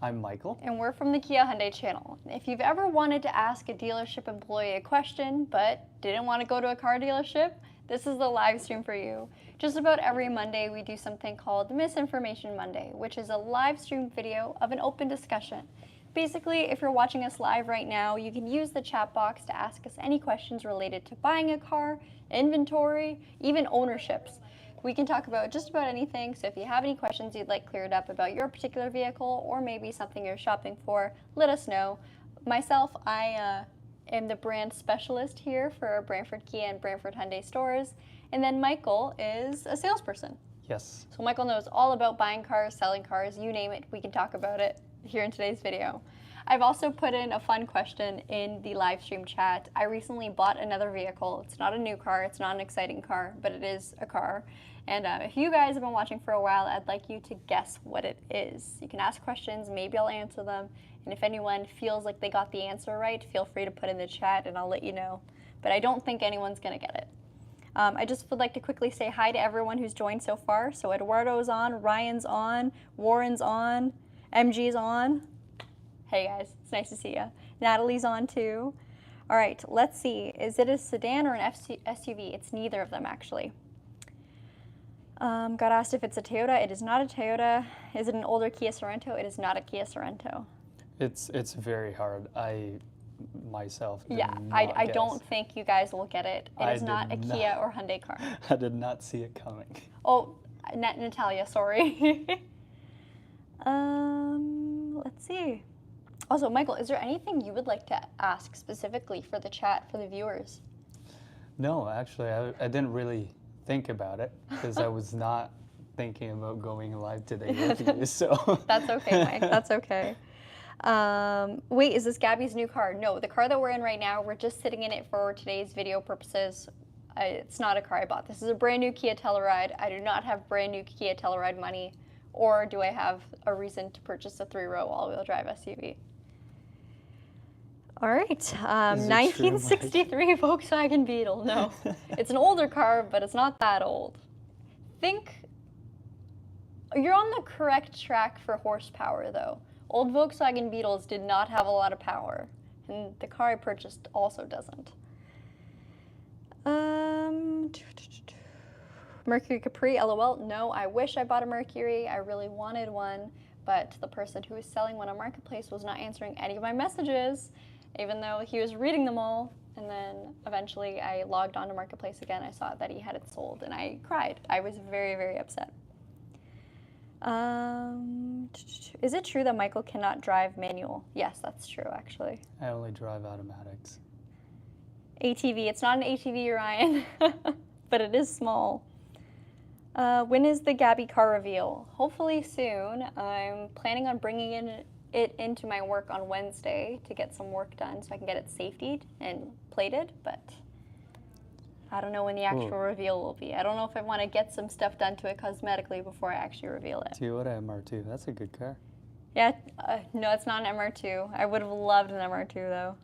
I'm Michael. And we're from the Kia Hyundai channel. If you've ever wanted to ask a dealership employee a question, but didn't want to go to a car dealership, this is the live stream for you. Just about every Monday, we do something called Misinformation Monday, which is a live stream video of an open discussion. Basically, if you're watching us live right now, you can use the chat box to ask us any questions related to buying a car, inventory, even ownerships. We can talk about just about anything, so if you have any questions you'd like cleared up about your particular vehicle or maybe something you're shopping for, let us know. Myself, I am the brand specialist here for Brantford Kia and Brantford Hyundai stores, and then Michael is a salesperson. Yes. So Michael knows all about buying cars, selling cars, you name it, we can talk about it here in today's video. I've also put in a fun question in the live stream chat. I recently bought another vehicle. It's not a new car, it's not an exciting car, but it is a car. And if you guys have been watching for a while, I'd like you to guess what it is. You can ask questions, maybe I'll answer them. And if anyone feels like they got the answer right, feel free to put in the chat and I'll let you know. But I don't think anyone's gonna get it. I just would like to quickly say hi to everyone who's joined so far. So Eduardo's on, Ryan's on, Warren's on, MG's on. Hey guys, it's nice to see you. Natalie's on too. All right, let's see. Is it a sedan or an SUV? It's neither of them actually. Got asked if it's a Toyota. It is not a Toyota. Is it an older Kia Sorento? It is not a Kia Sorento. It's very hard. I myself did not I guess. don't think you guys will get it. It is not a Kia or Hyundai car. I did not see it coming. Oh, Natalia, sorry. Let's see. Also, Michael, is there anything you would like to ask specifically for the chat, for the viewers? No, actually, I didn't really think about it because I was not thinking about going live today with you, so. That's okay, Mike, that's okay. Wait, is this Gabby's new car? No, the car that we're in right now, we're just sitting in it for today's video purposes. It's not a car I bought. This is a brand new Kia Telluride. I do not have brand new Kia Telluride money, or do I have a reason to purchase a 3-row all-wheel drive SUV? All right, 1963 Volkswagen Beetle. No, it's an older car, but it's not that old. Think you're on the correct track for horsepower, though. Old Volkswagen Beetles did not have a lot of power, and the car I purchased also doesn't. Mercury Capri, LOL. No, I wish I bought a Mercury. I really wanted one, but the person who was selling one on Marketplace was not answering any of my messages, even though he was reading them all. And then eventually I logged on to Marketplace again. I saw that he had it sold and I cried. I was very, very upset. Is it true that Michael cannot drive manual? Yes, that's true actually. I only drive automatics. ATV, it's not an ATV, Ryan, but it is small. When is the Gabby car reveal? Hopefully soon. I'm planning on bringing it into my work on Wednesday to get some work done so I can get it safetied and plated, but I don't know when the actual reveal will be. I don't know if I want to get some stuff done to it cosmetically before I actually reveal it. Toyota MR2, that's a good car. Yeah, no, it's not an MR2. I would have loved an MR2 though.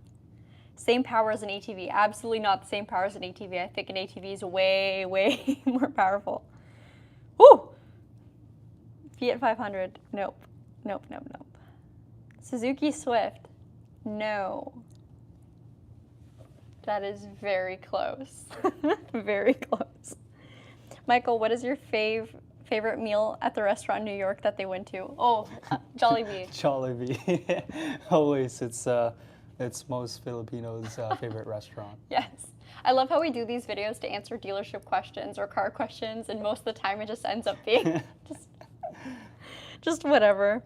Same power as an ATV. Absolutely not the same power as an ATV. I think an ATV is way, way more powerful. Woo! Fiat 500. Nope. Nope, nope, nope. Suzuki Swift. No. That is very close. Very close. Michael, what is your favorite meal at the restaurant in New York that they went to? Oh, Jollibee. Jollibee. Always, it's most Filipinos' favorite restaurant. Yes. I love how we do these videos to answer dealership questions or car questions, and most of the time it just ends up being just whatever.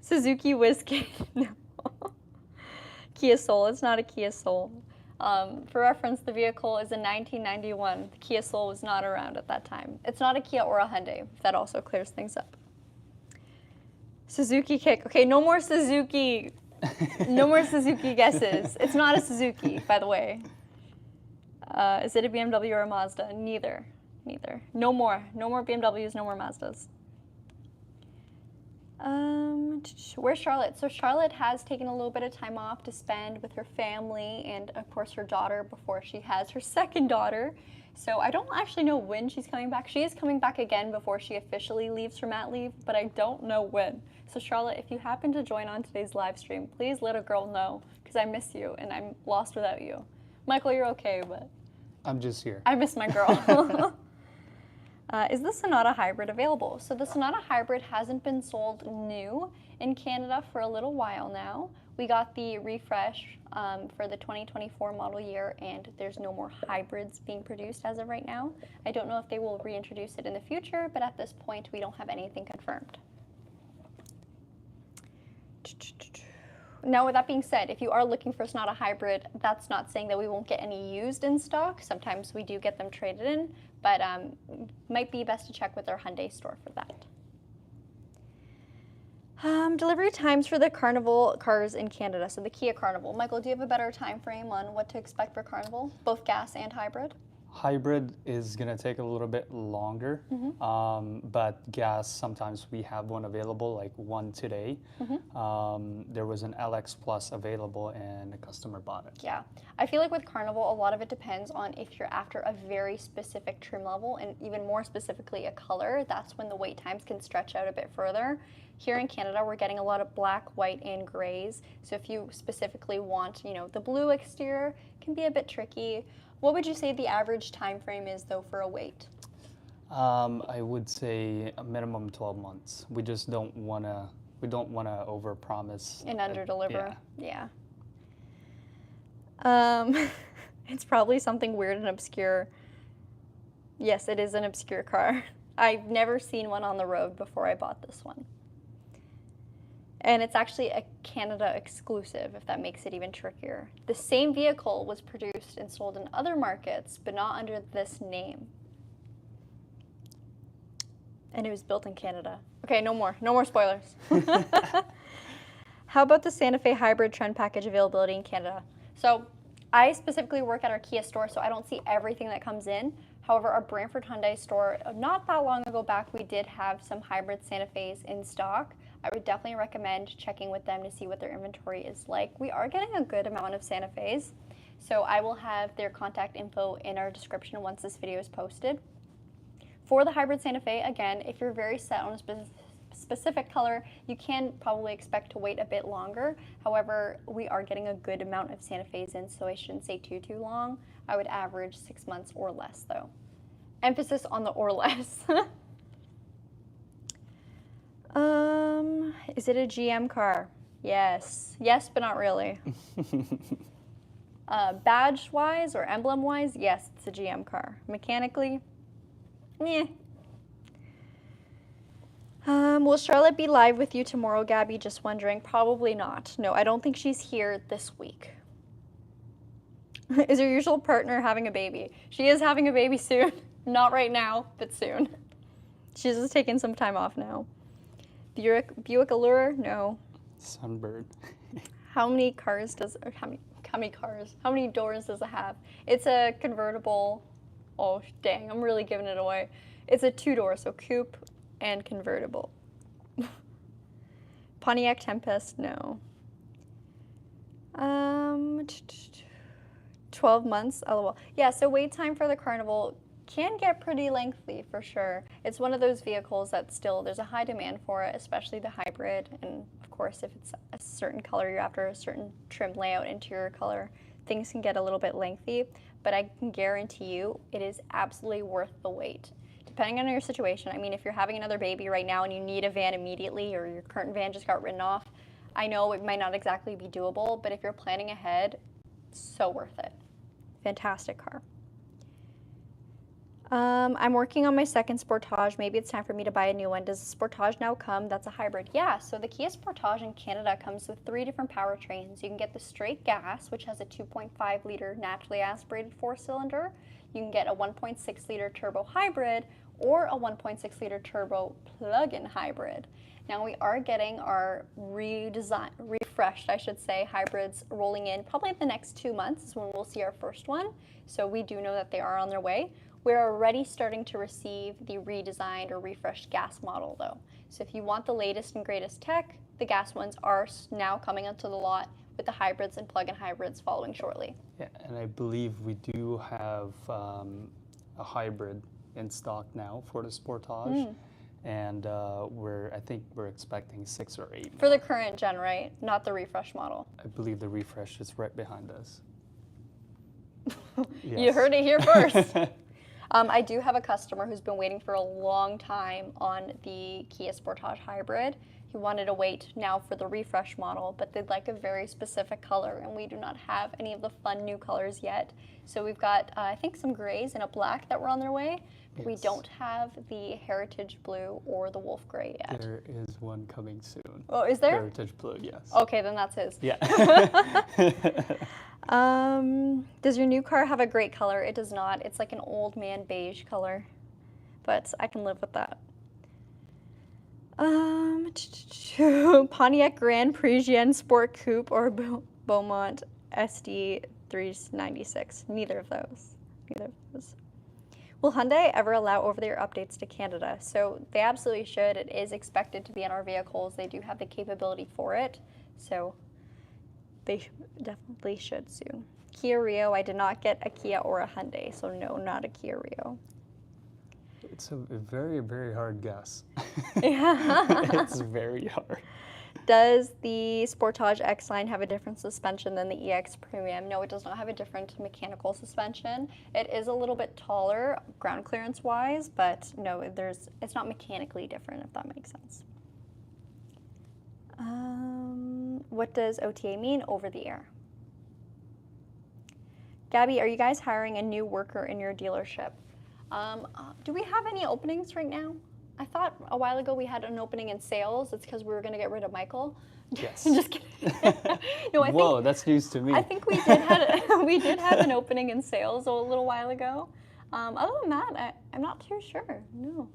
Suzuki Whiskey. No. Kia Soul. It's not a Kia Soul. For reference, the vehicle is a 1991. The Kia Soul was not around at that time. It's not a Kia or a Hyundai, if that also clears things up. Suzuki Kick. Okay, no more Suzuki. No more Suzuki guesses. It's not a Suzuki, by the way. Is it a BMW or a Mazda? Neither. Neither. No more. No more BMWs, no more Mazdas. Where's Charlotte? So Charlotte has taken a little bit of time off to spend with her family and, of course, her daughter before she has her second daughter. So I don't actually know when she's coming back. She is coming back again before she officially leaves for mat leave, but I don't know when. So Charlotte, if you happen to join on today's live stream, please let a girl know, because I miss you and I'm lost without you. Michael, you're okay, but I'm just here. I miss my girl. Is the Sonata Hybrid available? So the Sonata Hybrid hasn't been sold new in Canada for a little while now. We got the refresh for the 2024 model year, and there's no more hybrids being produced as of right now. I don't know if they will reintroduce it in the future, but at this point we don't have anything confirmed. Now, with that being said, if you are looking for Sonata Hybrid, that's not saying that we won't get any used in stock. Sometimes we do get them traded in, but might be best to check with our Hyundai store for that. Delivery times for the Carnival cars in Canada, so the Kia Carnival. Michael, do you have a better time frame on what to expect for Carnival, both gas and hybrid? Hybrid is going to take a little bit longer, but gas, sometimes we have one available, like one today. There was an LX Plus available and a customer bought it. Yeah, I feel like with Carnival, a lot of it depends on if you're after a very specific trim level and even more specifically a color. That's when the wait times can stretch out a bit further. Here in Canada, we're getting a lot of black, white, and grays. So if you specifically want, the blue exterior, it can be a bit tricky. What would you say the average time frame is, though, for a wait? I would say a minimum 12 months. We just don't want to. We don't want to overpromise And underdeliver. Yeah. It's probably something weird and obscure. Yes, it is an obscure car. I've never seen one on the road before I bought this one. And it's actually a Canada exclusive, if that makes it even trickier. The same vehicle was produced and sold in other markets, but not under this name. And it was built in Canada. Okay, no more spoilers. How about the Santa Fe Hybrid Trend Package availability in Canada? So I specifically work at our Kia store, so I don't see everything that comes in. However, our Brantford Hyundai store, not that long ago back, we did have some hybrid Santa Fe's in stock. I would definitely recommend checking with them to see what their inventory is like. We are getting a good amount of Santa Fe's, so I will have their contact info in our description once this video is posted. For the hybrid Santa Fe, again, if you're very set on a specific color, you can probably expect to wait a bit longer. However, we are getting a good amount of Santa Fe's in, so I shouldn't say too long. I would average 6 months or less, though. Emphasis on the or less. Is it a GM car? Yes. Yes, but not really. Badge-wise or emblem-wise, yes, it's a GM car. Mechanically, meh. Will Charlotte be live with you tomorrow, Gabby? Just wondering. Probably not. No, I don't think she's here this week. Is your usual partner having a baby? She is having a baby soon. Not right now, but soon. She's just taking some time off now. Buick Allure? No. Sunbird. How many doors does it have? It's a convertible. Oh, dang, I'm really giving it away. It's a two-door, so coupe and convertible. Pontiac Tempest? No. 12 months? LOL. Yeah, so wait time for the Carnival can get pretty lengthy for sure. It's one of those vehicles that still, there's a high demand for it, especially the hybrid. And of course, if it's a certain color, you're after a certain trim layout, interior color, things can get a little bit lengthy. But I can guarantee you, it is absolutely worth the wait. Depending on your situation, I mean, if you're having another baby right now and you need a van immediately, or your current van just got written off, I know it might not exactly be doable, but if you're planning ahead, so worth it. Fantastic car. I'm working on my second Sportage. Maybe it's time for me to buy a new one. Does the Sportage now come? That's a hybrid. Yeah, so the Kia Sportage in Canada comes with 3 different powertrains. You can get the straight gas, which has a 2.5 liter naturally aspirated 4-cylinder. You can get a 1.6 liter turbo hybrid or a 1.6 liter turbo plug-in hybrid. Now we are getting our refreshed, I should say, hybrids rolling in. Probably the next 2 months is when we'll see our first one. So we do know that they are on their way. We're already starting to receive the redesigned or refreshed gas model though. So if you want the latest and greatest tech, the gas ones are now coming onto the lot, with the hybrids and plug-in hybrids following shortly. Yeah, and I believe we do have a hybrid in stock now for the Sportage, and I think we're expecting 6 or 8 For more. the current gen, right? Not the refresh model. I believe the refresh is right behind us. You Yes. heard it here first. I do have a customer who's been waiting for a long time on the Kia Sportage Hybrid. He wanted to wait now for the refresh model, but they'd like a very specific color, and we do not have any of the fun new colors yet. So we've got, I think, some grays and a black that were on their way, but we Yes. don't have the Heritage Blue or the Wolf Gray yet. There is one coming soon. Oh, is there? Heritage Blue, yes. Okay, then that's his. Yeah. Does your new car have a great color? It does not. It's like an old man beige color, but I can live with that. Pontiac Grand Parisienne Sport Coupe or Beaumont SD 396. Neither of those. Neither of those. Will Hyundai ever allow over-the-air updates to Canada? So they absolutely should. It is expected to be in our vehicles. They do have the capability for it. So they definitely should soon. Kia Rio, I did not get a Kia or a Hyundai, so no, not a Kia Rio. It's a very, very hard guess. Yeah. It's very hard. Does the Sportage X-Line have a different suspension than the EX Premium? No, it does not have a different mechanical suspension. It is a little bit taller ground clearance wise, but no, it's not mechanically different, if that makes sense. What does OTA mean? Over the air. Gabby, are you guys hiring a new worker in your dealership? Do we have any openings right now? I thought a while ago we had an opening in sales. It's because we were going to get rid of Michael. Yes. Just kidding. No, Whoa, that's news to me. I think we did have an opening in sales a little while ago. Other than that, I'm not too sure. No.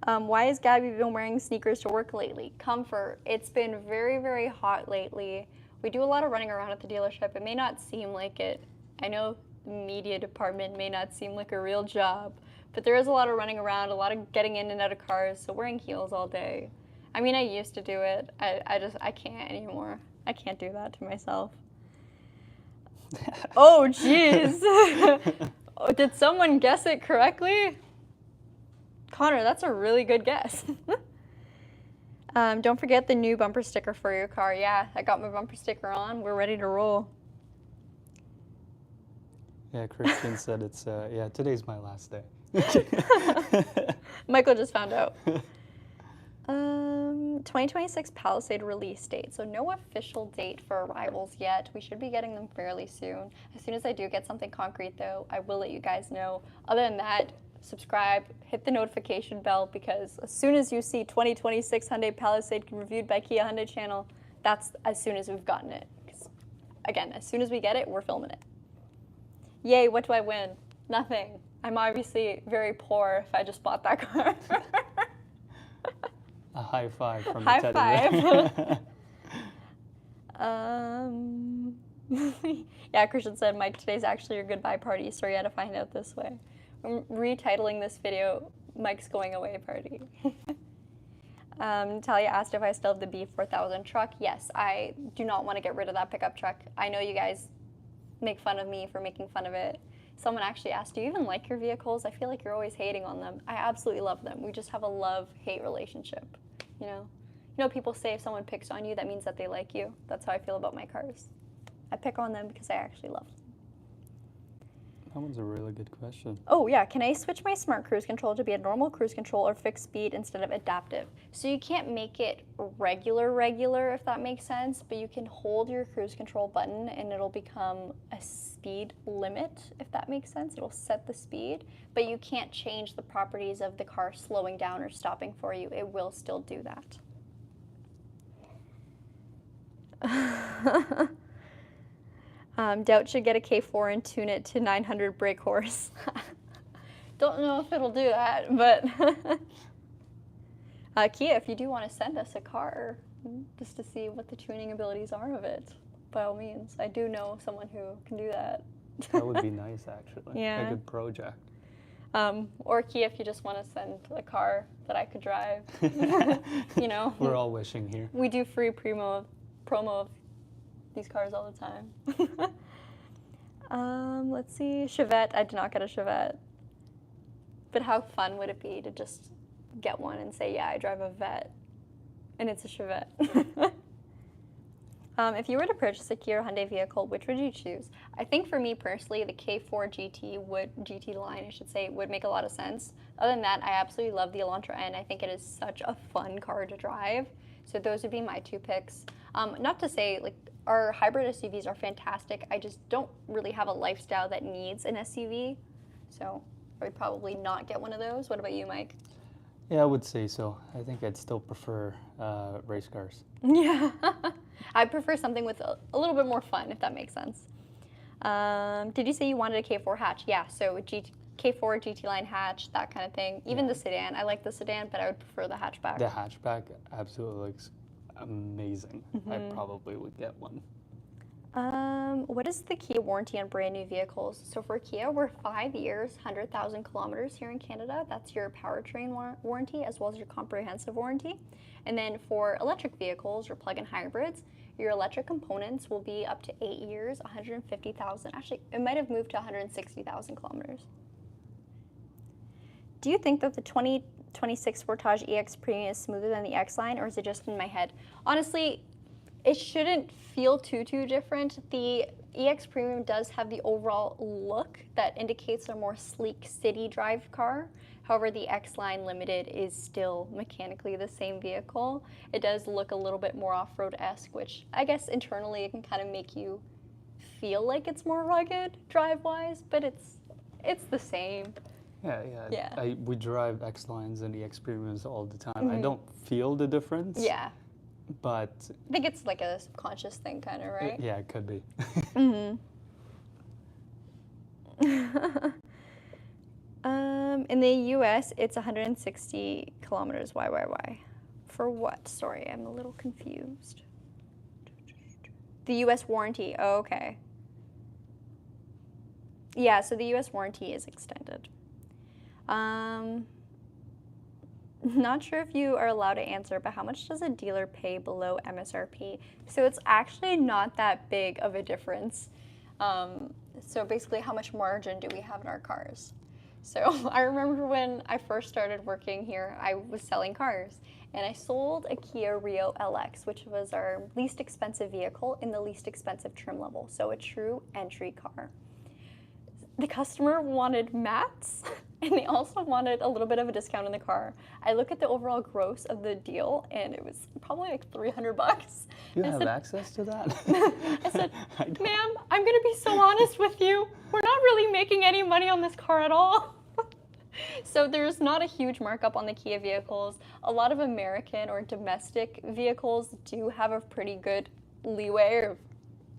Why has Gabby been wearing sneakers to work lately? Comfort. It's been very, very hot lately. We do a lot of running around at the dealership. It may not seem like it. I know the media department may not seem like a real job, but there is a lot of running around, a lot of getting in and out of cars, so wearing heels all day. I mean, I used to do it. I can't anymore. I can't do that to myself. Oh, jeez. Did someone guess it correctly? Connor, that's a really good guess. Don't forget the new bumper sticker for your car. Yeah, I got my bumper sticker on. We're ready to roll. Yeah, Christian said it's, yeah, today's my last day. Michael just found out. 2026 Palisade release date. So no official date for arrivals yet. We should be getting them fairly soon. As soon as I do get something concrete though, I will let you guys know. Other than that, subscribe, hit the notification bell, because as soon as you see 2026 Hyundai Palisade reviewed by Kia Hyundai channel, that's as soon as we've gotten it. 'Cause again, as soon as we get it, we're filming it. Yay, what do I win? Nothing. I'm obviously very poor if I just bought that car. A high five from High the teddy bear. five. Yeah, Christian said, Mike, today's actually your goodbye party. Sorry you had to find out this way. I'm retitling this video, Mike's going away party. Natalia asked if I still have the B4000 truck. Yes, I do not want to get rid of that pickup truck. I know you guys make fun of me for making fun of it. Someone actually asked, do you even like your vehicles? I feel like you're always hating on them. I absolutely love them. We just have a love-hate relationship, you know? You know, people say if someone picks on you, that means that they like you. That's how I feel about my cars. I pick on them because I actually love them. That one's a really good question. Oh yeah, can I switch my smart cruise control to be a normal cruise control or fixed speed instead of adaptive? So you can't make it regular, if that makes sense, but you can hold your cruise control button and it'll become a speed limit, if that makes sense. It'll set the speed, but you can't change the properties of the car slowing down or stopping for you. It will still do that. Doubt should get a K4 and tune it to 900 brake horse. Don't know if it'll do that, but Kia, if you do want to send us a car just to see what the tuning abilities are of it, by all means. I do know someone who can do that. That would be nice, actually. Yeah. A good project. Or Kia, if you just want to send a car that I could drive. You know, We're all wishing here. we do free promo of these cars all the time. Let's see, Chevette. I did not get a Chevette. But how fun would it be to just get one and say, yeah, I drive a Vette, and it's a Chevette. If you were to purchase a Kia or Hyundai vehicle, which would you choose? I think for me personally, the K4 GT line, I should say, would make a lot of sense. Other than that, I absolutely love the Elantra N. I think it is such a fun car to drive. So those would be my two picks. Not to say, like, our hybrid SUVs are fantastic. I just don't really have a lifestyle that needs an SUV. So I would probably not get one of those. What about you, Mike? Yeah, I would say so. I think I'd still prefer race cars. Yeah. I prefer something with a little bit more fun, if that makes sense. Did you say you wanted a K4 hatch? Yeah, so K4 GT line hatch, that kind of thing. Even the sedan. I like the sedan, but I would prefer the hatchback. The hatchback absolutely looks amazing. I probably would get one. What is the Kia warranty on brand new vehicles? So for Kia, we're 5 years, 100,000 kilometers here in Canada. That's your powertrain warranty as well as your comprehensive warranty. And then for electric vehicles or plug-in hybrids, your electric components will be up to 8 years, 150,000. Actually, it might have moved to 160,000 kilometers. Do you think that the 2026 Sportage EX Premium is smoother than the X-Line, or is it just in my head? Honestly, it shouldn't feel too different. The EX Premium does have the overall look that indicates a more sleek city drive car. However, the X-Line Limited is still mechanically the same vehicle. It does look a little bit more off-road-esque, which I guess internally it can kind of make you feel like it's more rugged drive-wise, but it's the same. Yeah. We drive X-Lines and EX Premiums all the time. I don't feel the difference. Yeah. But I think it's like a subconscious thing, kind of, right? Yeah, it could be. In the U.S., it's 160 kilometers. Why? For what? Sorry, I'm a little confused. The U.S. warranty. Oh, okay. Yeah, so the U.S. warranty is extended. Not sure if you are allowed to answer, but how much does a dealer pay below MSRP? So it's actually not that big of a difference. So basically, how much margin do we have in our cars? So I remember when I first started working here, I was selling cars, and I sold a Kia Rio LX, which was our least expensive vehicle in the least expensive trim level, so a true entry car. The customer wanted mats, and they also wanted a little bit of a discount in the car. I look at the overall gross of the deal, and it was probably like $300. You have access to that? I said, ma'am, I'm going to be so honest with you. We're not really making any money on this car at all. So there's not a huge markup on the Kia vehicles. A lot of American or domestic vehicles do have a pretty good leeway or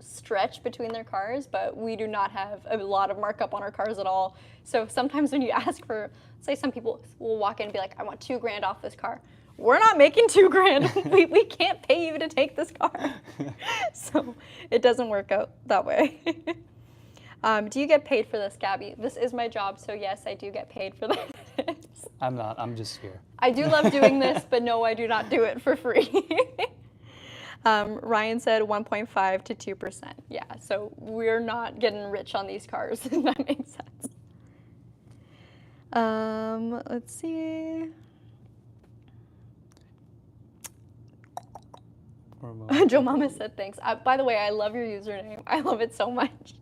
stretch between their cars, but we do not have a lot of markup on our cars at all. So sometimes when you ask for, say some people will walk in and be like, I want $2,000 off this car. We're not making $2,000. we can't pay you to take this car. So it doesn't work out that way. Do you get paid for this, Gabby? This is my job, so yes, I do get paid for this. I'm not, I'm just here. I do love doing this, but no, I do not do it for free. Ryan said 1.5 to 2%. Yeah, so we're not getting rich on these cars, if that makes sense. Let's see. Joe Mama said thanks. By the way, I love your username. I love it so much.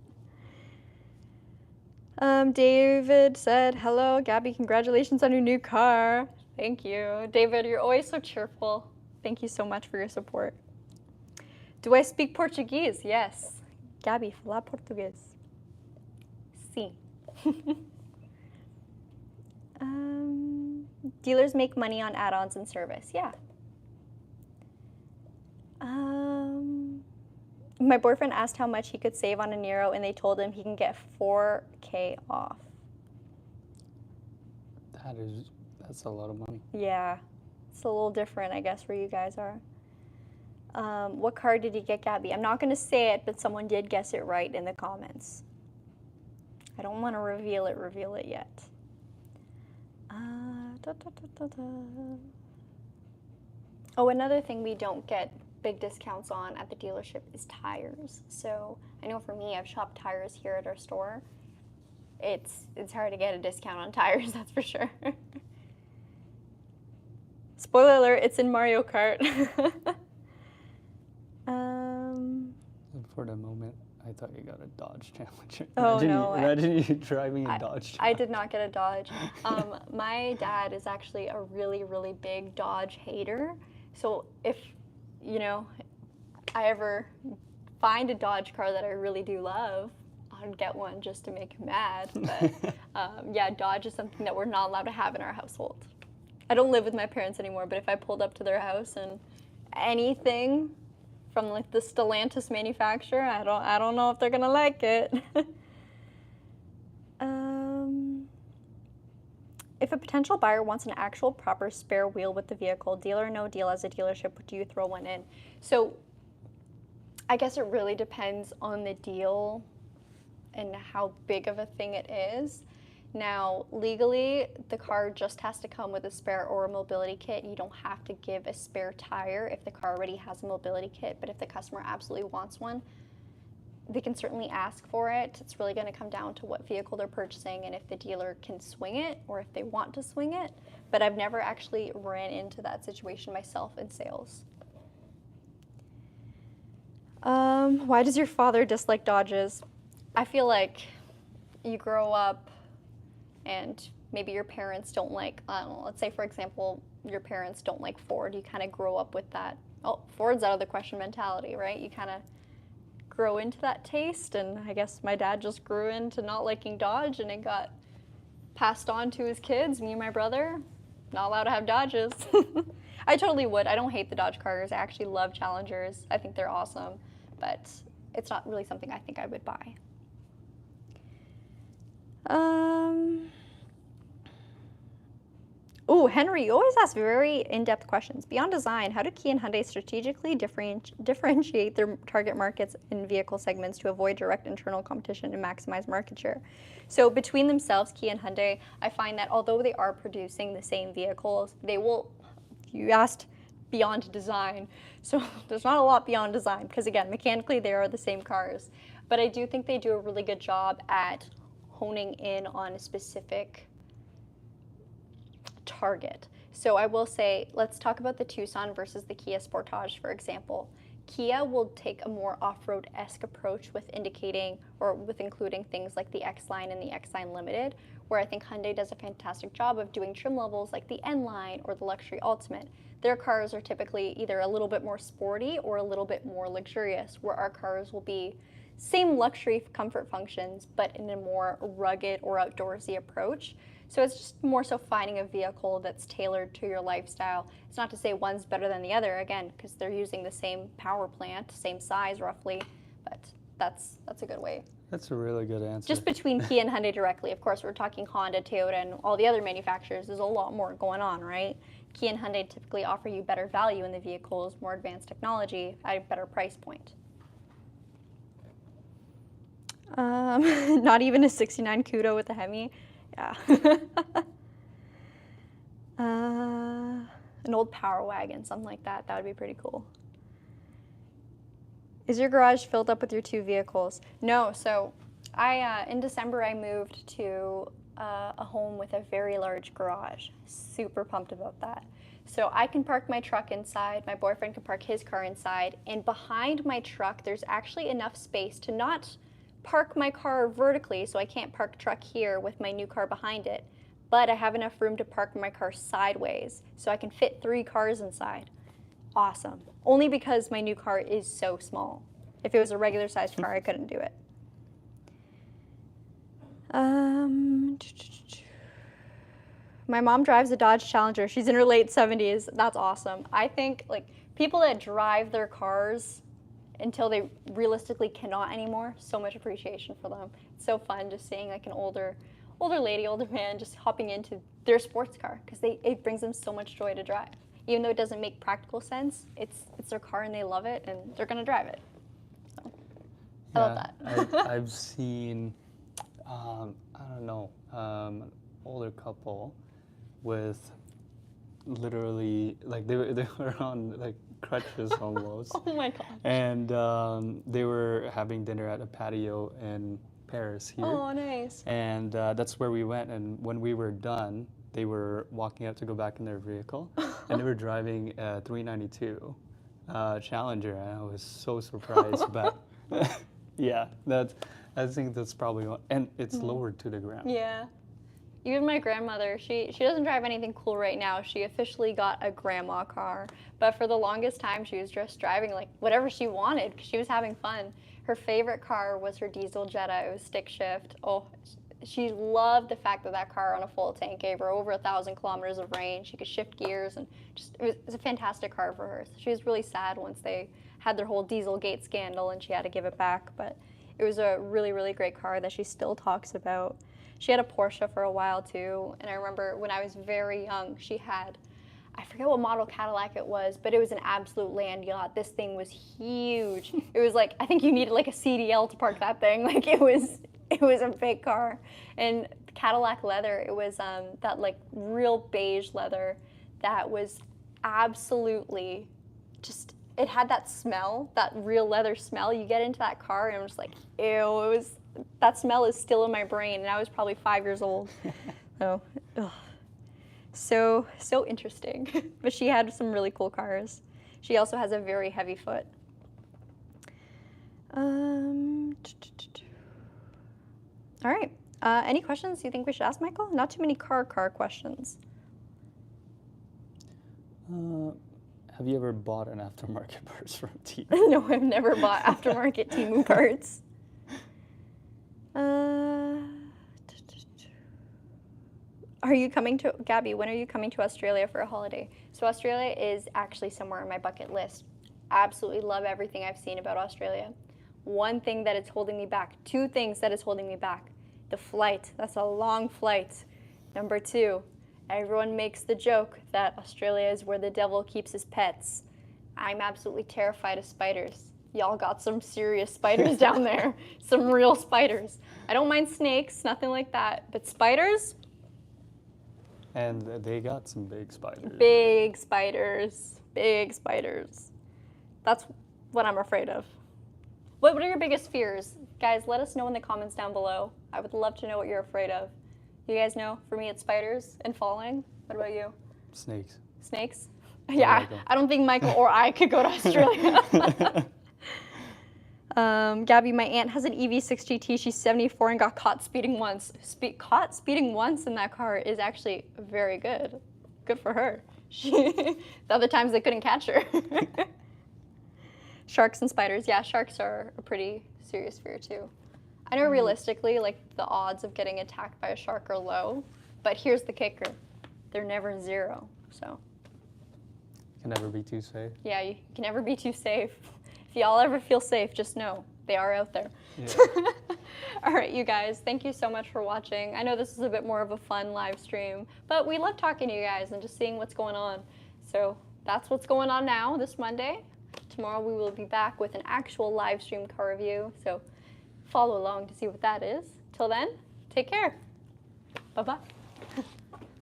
David said, hello, Gabby, congratulations on your new car. Thank you. David, you're always so cheerful. Thank you so much for your support. Do I speak Portuguese? Yes. Gabby, fala português. Sim. Dealers make money on add-ons and service. Yeah. My boyfriend asked how much he could save on a Nero, and they told him he can get $4,000 off. That's a lot of money. Yeah. It's a little different, I guess, where you guys are. What car did you get, Gabby? I'm not going to say it, but someone did guess it right in the comments. I don't want to reveal it yet. Oh, another thing we don't get big discounts on at the dealership is tires. So I know for me, I've shopped tires here at our store. It's hard to get a discount on tires, that's for sure. Spoiler alert, it's in Mario Kart. For the moment, I thought you got a Dodge Challenger. Oh, no. Imagine you driving a Dodge Challenger. I did not get a Dodge. My dad is actually a really, really big Dodge hater. So if, I ever find a Dodge car that I really do love, I'd get one just to make him mad. But yeah, Dodge is something that we're not allowed to have in our household. I don't live with my parents anymore, but if I pulled up to their house and anything from like the Stellantis manufacturer, I don't know if they're gonna like it. If a potential buyer wants an actual proper spare wheel with the vehicle, deal or no deal as a dealership, do you throw one in? So I guess it really depends on the deal and how big of a thing it is. Now, legally, the car just has to come with a spare or a mobility kit. You don't have to give a spare tire if the car already has a mobility kit, but if the customer absolutely wants one, they can certainly ask for it. It's really going to come down to what vehicle they're purchasing and if the dealer can swing it or if they want to swing it. But I've never actually ran into that situation myself in sales. Why does your father dislike Dodges? I feel like you grow up and maybe your parents don't like, I don't know, let's say for example, your parents don't like Ford. You kind of grow up with that, oh, Ford's out of the question mentality, right? You kind of grow into that taste, and I guess my dad just grew into not liking Dodge, and it got passed on to his kids. Me and my brother, not allowed to have Dodges. I totally would. I don't hate the Dodge cars. I actually love Challengers. I think they're awesome, but it's not really something I think I would buy. Oh, Henry, you always ask very in-depth questions. Beyond design, how do Kia and Hyundai strategically differentiate their target markets and vehicle segments to avoid direct internal competition and maximize market share? So between themselves, Kia and Hyundai, I find that although they are producing the same vehicles, they will, you asked beyond design, so there's not a lot beyond design because again, mechanically they are the same cars. But I do think they do a really good job at honing in on a specific target. So I will say, let's talk about the Tucson versus the Kia Sportage, for example. Kia will take a more off-road-esque approach with indicating or with including things like the X-Line and the X-Line Limited, where I think Hyundai does a fantastic job of doing trim levels like the N-Line or the Luxury Ultimate. Their cars are typically either a little bit more sporty or a little bit more luxurious, where our cars will be same luxury comfort functions, but in a more rugged or outdoorsy approach. So it's just more so finding a vehicle that's tailored to your lifestyle. It's not to say one's better than the other, again, because they're using the same power plant, same size roughly, but that's a good way. That's a really good answer. Just between Kia and Hyundai directly. Of course, we're talking Honda, Toyota, and all the other manufacturers. There's a lot more going on, right? Kia and Hyundai typically offer you better value in the vehicles, more advanced technology at a better price point. Not even a 69 Kudo with a Hemi. Yeah. An old Power Wagon, something like that. That would be pretty cool. Is your garage filled up with your two vehicles? No. So in December, I moved to a home with a very large garage. Super pumped about that. So I can park my truck inside. My boyfriend can park his car inside. And behind my truck, there's actually enough space to not park my car vertically, so I can't park truck here with my new car behind it, but I have enough room to park my car sideways, so I can fit 3 cars inside. Awesome. Only because my new car is so small. If it was a regular sized car, I couldn't do it. My mom drives a Dodge Challenger. She's in her late 70s. That's awesome. I think like people that drive their cars until they realistically cannot anymore, so much appreciation for them. It's so fun just seeing like an older lady, older man just hopping into their sports car because it brings them so much joy to drive. Even though it doesn't make practical sense, it's their car and they love it and they're gonna drive it. So I love that. I've seen, I don't know, an older couple. with literally, like they were on like crutches almost. Oh my gosh. And they were having dinner at a patio in Paris here. Oh, nice. And that's where we went. And when we were done, they were walking out to go back in their vehicle, and they were driving a 392 Challenger, and I was so surprised. But yeah, I think that's probably one, and it's lowered to the ground. Yeah. Even my grandmother, she doesn't drive anything cool right now. She officially got a grandma car. But for the longest time, she was just driving like whatever she wanted because she was having fun. Her favorite car was her diesel Jetta. It was stick shift. Oh, she loved the fact that that car on a full tank gave her over 1,000 kilometers of range. She could shift gears, and just it was a fantastic car for her. So she was really sad once they had their whole Dieselgate scandal and she had to give it back. But it was a really, really great car that she still talks about. She had a Porsche for a while too, and I remember when I was very young, she had, I forget what model Cadillac it was, but it was an absolute land yacht. This thing was huge. It was like, I think you needed like a CDL to park that thing. Like it was a big car. And Cadillac leather, it was that like real beige leather that was absolutely just, it had that smell, that real leather smell. You get into that car and I'm just like, ew, that smell is still in my brain, and I was probably 5 years old. So interesting. But she had some really cool cars. She also has a very heavy foot. All right. Any questions you think we should ask Michael? Not too many car questions. Have you ever bought an aftermarket parts from Temu? No, I've never bought aftermarket Temu parts. Are you coming to, Gabby, when are you coming to Australia for a holiday? So Australia is actually somewhere on my bucket list. Absolutely love everything I've seen about Australia. One thing that is holding me back, two things that is holding me back. The flight, that's a long flight. Number two, everyone makes the joke that Australia is where the devil keeps his pets. I'm absolutely terrified of spiders. Y'all got some serious spiders down there. Some real spiders. I don't mind snakes, nothing like that. But spiders? And they got some big spiders. Big spiders. Big spiders. That's what I'm afraid of. What are your biggest fears? Guys, let us know in the comments down below. I would love to know what you're afraid of. You guys know, for me it's spiders and falling. What about you? Snakes. Snakes? Yeah, I don't think Michael or I could go to Australia. Gabby, my aunt has an EV6 GT. She's 74 and got caught speeding once. Caught speeding once in that car is actually very good. Good for her. The other times they couldn't catch her. Sharks and spiders. Yeah, sharks are a pretty serious fear too. I know realistically, like the odds of getting attacked by a shark are low, but here's the kicker. They're never zero, so. Can never be too safe. Yeah, you can never be too safe. If y'all ever feel safe, just know they are out there. Yeah. All right, you guys, thank you so much for watching. I know this is a bit more of a fun live stream, but we love talking to you guys and just seeing what's going on. So that's what's going on now this Monday. Tomorrow we will be back with an actual live stream car review, so follow along to see what that is. Till then, take care. Bye-bye.